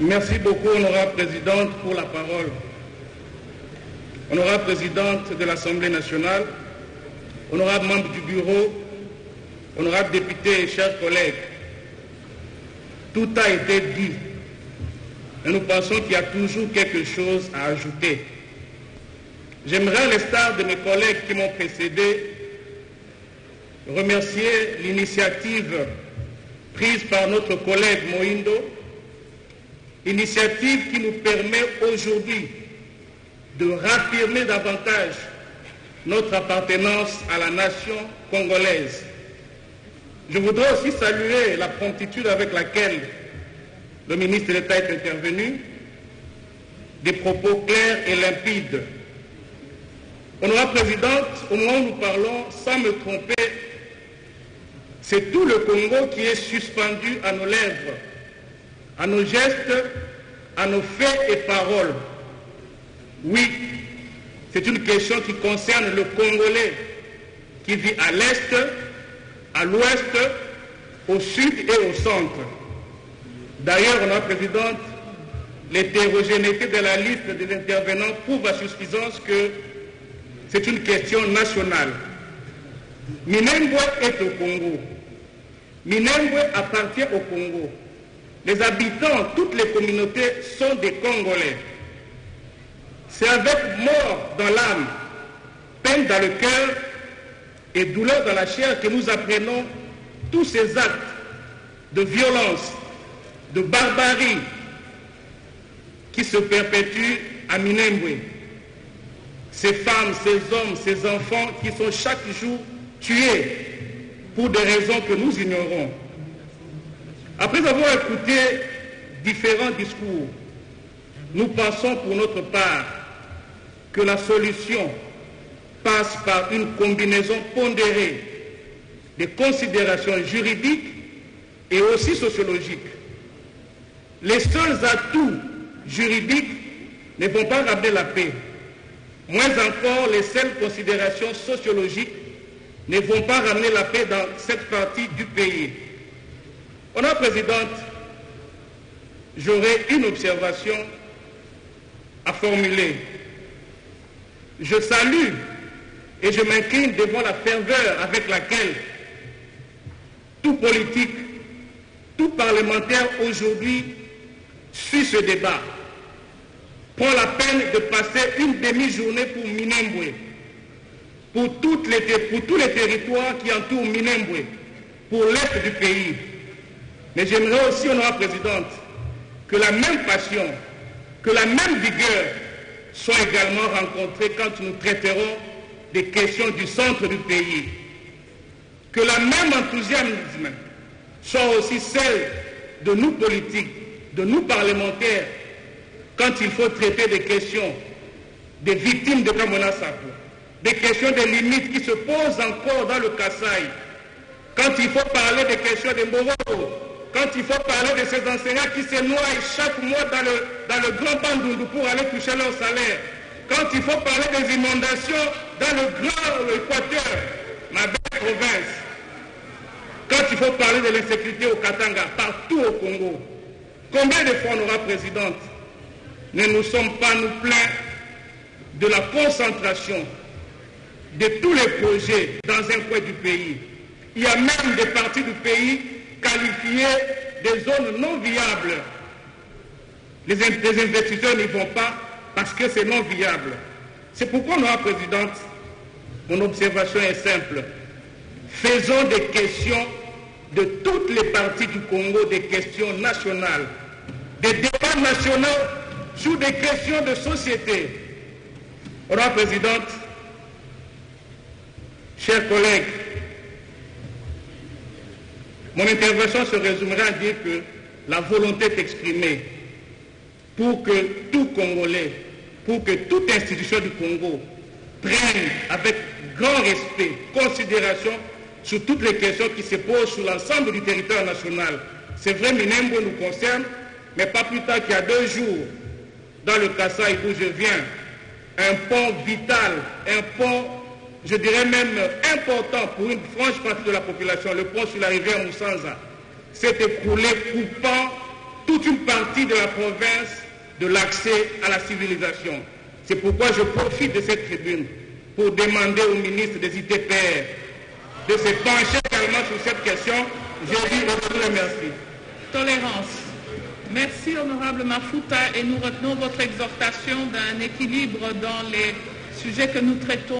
Merci beaucoup, honorable présidente, pour la parole. Honorable présidente de l'Assemblée nationale, honorable membre du bureau, honorable député et chers collègues, tout a été dit et nous pensons qu'il y a toujours quelque chose à ajouter. J'aimerais, à l'instar de mes collègues qui m'ont précédé, remercier l'initiative prise par notre collègue Moïndo, initiative qui nous permet aujourd'hui de raffirmer davantage notre appartenance à la nation congolaise. Je voudrais aussi saluer la promptitude avec laquelle le ministre de l'État est intervenu, des propos clairs et limpides. Honorable présidente, au moment où nous parlons, sans me tromper, c'est tout le Congo qui est suspendu à nos lèvres, à nos gestes, à nos faits et paroles. Oui, c'est une question qui concerne le Congolais qui vit à l'Est, à l'Ouest, au Sud et au Centre. D'ailleurs, honorable présidente, l'hétérogénéité de la liste des intervenants prouve à suffisance que c'est une question nationale. Minembwe est au Congo. Minembwe appartient au Congo. Les habitants, toutes les communautés sont des Congolais. C'est avec mort dans l'âme, peine dans le cœur et douleur dans la chair que nous apprenons tous ces actes de violence, de barbarie qui se perpétuent à Minembwe. Ces femmes, ces hommes, ces enfants qui sont chaque jour tués pour des raisons que nous ignorons. Après avoir écouté différents discours, nous pensons pour notre part que la solution passe par une combinaison pondérée des considérations juridiques et aussi sociologiques. Les seuls atouts juridiques ne vont pas ramener la paix. Moins encore, les seules considérations sociologiques ne vont pas ramener la paix dans cette partie du pays. Honorable présidente, j'aurais une observation à formuler. Je salue et je m'incline devant la ferveur avec laquelle tout politique, tout parlementaire aujourd'hui suit ce débat, prend la peine de passer une demi-journée pour Minembwe, pour tous les territoires qui entourent Minembwe, pour l'est du pays. Mais j'aimerais aussi, honorable présidente, que la même passion, que la même vigueur soient également rencontrées quand nous traiterons des questions du centre du pays. Que la même enthousiasme soit aussi celle de nous politiques, de nous parlementaires, quand il faut traiter des questions des victimes de Kamona Sapo, des questions des limites qui se posent encore dans le Kasaï, quand il faut parler des questions des Mboro, quand il faut parler de ces enseignants qui se noient chaque mois dans le grand Bandundu pour aller toucher leur salaire, quand il faut parler des inondations dans le grand Équateur, ma belle province, quand il faut parler de l'insécurité au Katanga, partout au Congo, combien de fois, honorable présidente, ne nous sommes pas nous plaints de la concentration de tous les projets dans un coin du pays. Il y a même des parties du pays qualifiées des zones non viables. Les investisseurs n'y vont pas parce que c'est non viable. C'est pourquoi, honorable présidente, mon observation est simple. Faisons des questions de toutes les parties du Congo des questions nationales, des débats nationaux sur des questions de société. Honorable présidente, chers collègues, mon intervention se résumera à dire que la volonté est exprimée pour que tout Congolais, pour que toute institution du Congo prenne avec grand respect, considération sur toutes les questions qui se posent sur l'ensemble du territoire national. C'est vrai, Minembwe nous concerne, mais pas plus tard qu'il y a 2 jours, dans le Kasaï d'où je viens, un pont vital, un pont, je dirais même important pour une franche partie de la population, le pont sur la rivière Moussanza, s'est écroulé, coupant toute une partie de la province de l'accès à la civilisation. C'est pourquoi je profite de cette tribune pour demander au ministre des ITPR de se pencher également sur cette question. Je dis aujourd'hui merci. Tolérance. Merci, honorable Mafuta, et nous retenons votre exhortation d'un équilibre dans les sujets que nous traitons.